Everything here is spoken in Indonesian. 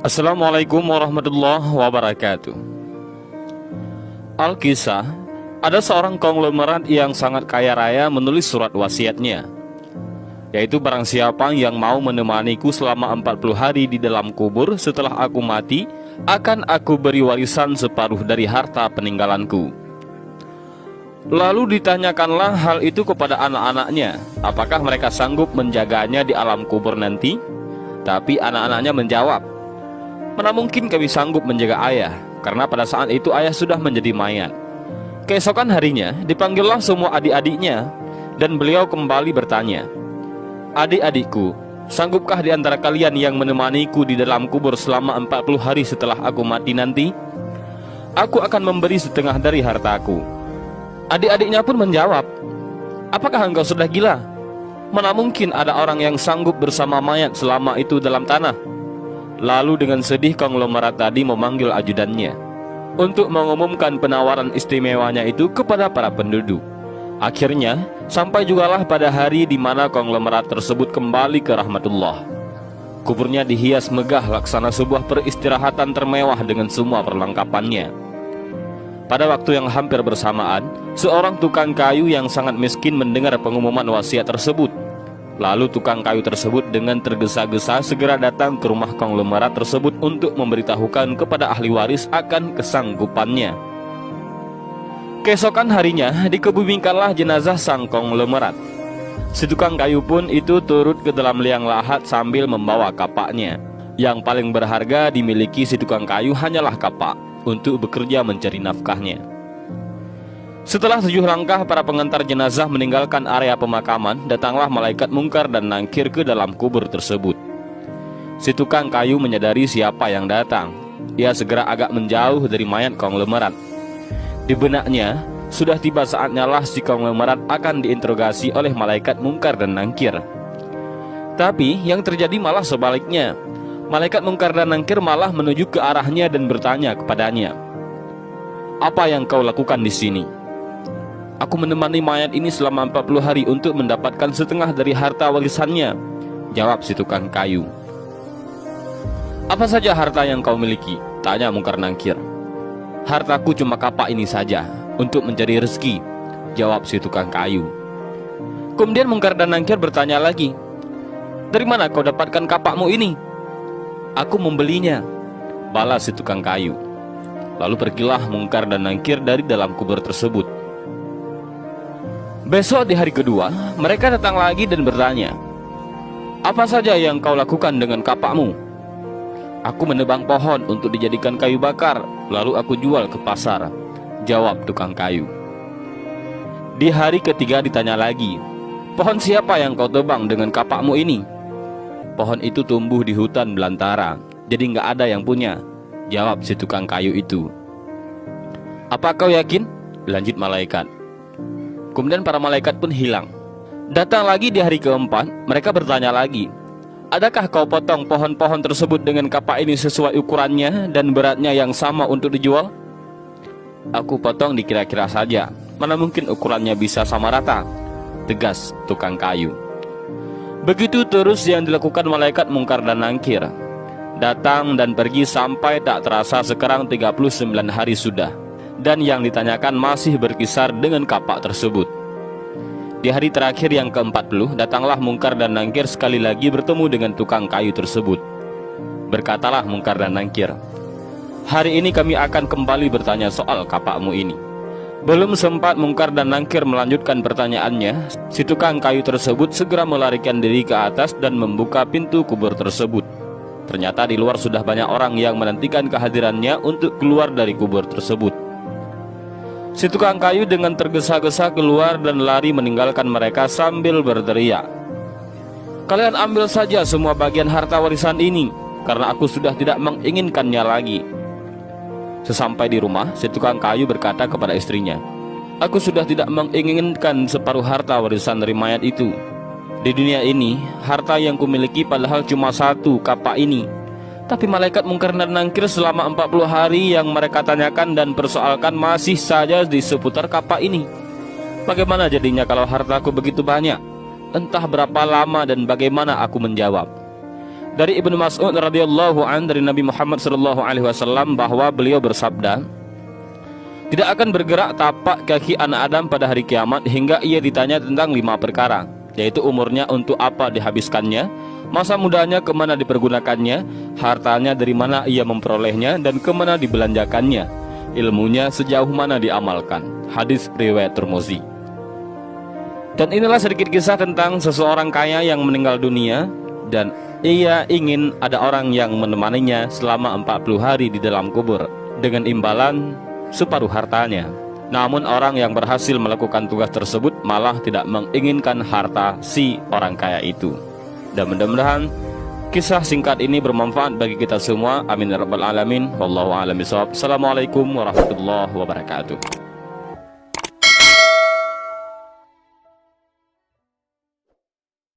Assalamualaikum warahmatullahi wabarakatuh. Alkisah, ada seorang konglomerat yang sangat kaya raya menulis surat wasiatnya, yaitu barang siapa yang mau menemaniku selama 40 hari di dalam kubur setelah aku mati, akan aku beri warisan separuh dari harta peninggalanku. Lalu ditanyakanlah hal itu kepada anak-anaknya, apakah mereka sanggup menjaganya di alam kubur nanti? Tapi anak-anaknya menjawab, "Mana mungkin kami sanggup menjaga ayah, karena pada saat itu ayah sudah menjadi mayat." Keesokan harinya dipanggillah semua adik-adiknya, dan beliau kembali bertanya, "Adik-adikku, sanggupkah di antara kalian yang menemaniku di dalam kubur selama 40 hari setelah aku mati nanti? Aku akan memberi setengah dari hartaku." Adik-adiknya pun menjawab, "Apakah engkau sudah gila? Mana mungkin ada orang yang sanggup bersama mayat selama itu dalam tanah?" Lalu dengan sedih konglomerat tadi memanggil ajudannya untuk mengumumkan penawaran istimewanya itu kepada para penduduk. Akhirnya sampai jugalah pada hari di mana konglomerat tersebut kembali ke rahmatullah. Kuburnya dihias megah laksana sebuah peristirahatan termewah dengan semua perlengkapannya. Pada waktu yang hampir bersamaan, seorang tukang kayu yang sangat miskin mendengar pengumuman wasiat tersebut. Lalu tukang kayu tersebut dengan tergesa-gesa segera datang ke rumah konglomerat tersebut untuk memberitahukan kepada ahli waris akan kesanggupannya. Keesokan harinya dikebumikanlah jenazah sang konglomerat. Si tukang kayu pun itu turut ke dalam liang lahat sambil membawa kapaknya. Yang paling berharga dimiliki si tukang kayu hanyalah kapak untuk bekerja mencari nafkahnya. Setelah 7 langkah para pengantar jenazah meninggalkan area pemakaman, datanglah malaikat mungkar dan nangkir ke dalam kubur tersebut. Si tukang kayu menyadari siapa yang datang. Ia segera agak menjauh dari mayat konglomerat. Di benaknya, sudah tiba saatnya lah si konglomerat akan diinterogasi oleh malaikat mungkar dan nangkir. Tapi yang terjadi malah sebaliknya. Malaikat mungkar dan nangkir malah menuju ke arahnya dan bertanya kepadanya, "Apa yang kau lakukan di sini?" "Aku menemani mayat ini selama 40 hari untuk mendapatkan setengah dari harta warisannya," jawab si tukang kayu. "Apa saja harta yang kau miliki?" tanya mungkar nangkir. "Hartaku cuma kapak ini saja, untuk mencari rezeki," jawab si tukang kayu. Kemudian mungkar dan nangkir bertanya lagi, "Dari mana kau dapatkan kapakmu ini?" "Aku membelinya," balas si tukang kayu. Lalu pergilah mungkar dan nangkir dari dalam kubur tersebut. Besok di hari kedua, mereka datang lagi dan bertanya, "Apa saja yang kau lakukan dengan kapakmu?" "Aku menebang pohon untuk dijadikan kayu bakar, lalu aku jual ke pasar," jawab tukang kayu. Di hari ketiga ditanya lagi, "Pohon siapa yang kau tebang dengan kapakmu ini?" "Pohon itu tumbuh di hutan belantara, jadi nggak ada yang punya," jawab si tukang kayu itu. "Apa kau yakin?" lanjut malaikat. Kemudian para malaikat pun hilang. Datang lagi di hari keempat, mereka bertanya lagi, "Adakah kau potong pohon-pohon tersebut dengan kapak ini sesuai ukurannya dan beratnya yang sama untuk dijual?" "Aku potong dikira-kira saja, mana mungkin ukurannya bisa sama rata," tegas tukang kayu. Begitu terus yang dilakukan malaikat mungkar dan nangkir. Datang dan pergi sampai tak terasa sekarang 39 hari sudah. Dan yang ditanyakan masih berkisar dengan kapak tersebut. Di hari terakhir yang ke-40, datanglah mungkar dan nangkir sekali lagi bertemu dengan tukang kayu tersebut. Berkatalah mungkar dan nangkir, "Hari ini kami akan kembali bertanya soal kapakmu ini." Belum sempat mungkar dan nangkir melanjutkan pertanyaannya, si tukang kayu tersebut segera melarikan diri ke atas dan membuka pintu kubur tersebut. Ternyata di luar sudah banyak orang yang menantikan kehadirannya untuk keluar dari kubur tersebut. Si tukang kayu dengan tergesa-gesa keluar dan lari meninggalkan mereka sambil berteriak, "Kalian ambil saja semua bagian harta warisan ini, karena aku sudah tidak menginginkannya lagi." Sesampai di rumah, si tukang kayu berkata kepada istrinya, "Aku sudah tidak menginginkan separuh harta warisan dari mayat itu. Di dunia ini, harta yang kumiliki padahal cuma satu, kapak ini. Tapi malaikat mungkar dan nangkir selama 40 hari yang mereka tanyakan dan persoalkan masih saja di seputar kapak ini. Bagaimana jadinya kalau hartaku begitu banyak? Entah berapa lama dan bagaimana aku menjawab." Dari Ibnu Mas'ud radhiyallahu an dari Nabi Muhammad sallallahu alaihi wasallam bahwa beliau bersabda, tidak akan bergerak tapak kaki anak Adam pada hari kiamat hingga ia ditanya tentang 5 perkara, yaitu umurnya untuk apa dihabiskannya, masa mudanya kemana dipergunakannya, hartanya dari mana ia memperolehnya dan kemana dibelanjakannya, ilmunya sejauh mana diamalkan. Hadis riwayat Tirmizi. Dan inilah sedikit kisah tentang seseorang kaya yang meninggal dunia dan ia ingin ada orang yang menemaninya selama 40 hari di dalam kubur dengan imbalan separuh hartanya. Namun orang yang berhasil melakukan tugas tersebut malah tidak menginginkan harta si orang kaya itu. Dan mudah-mudahan kisah singkat ini bermanfaat bagi kita semua. Amin ya rabbal alamin. Wallahu a'lam bishawab. Assalamualaikum warahmatullahi wabarakatuh.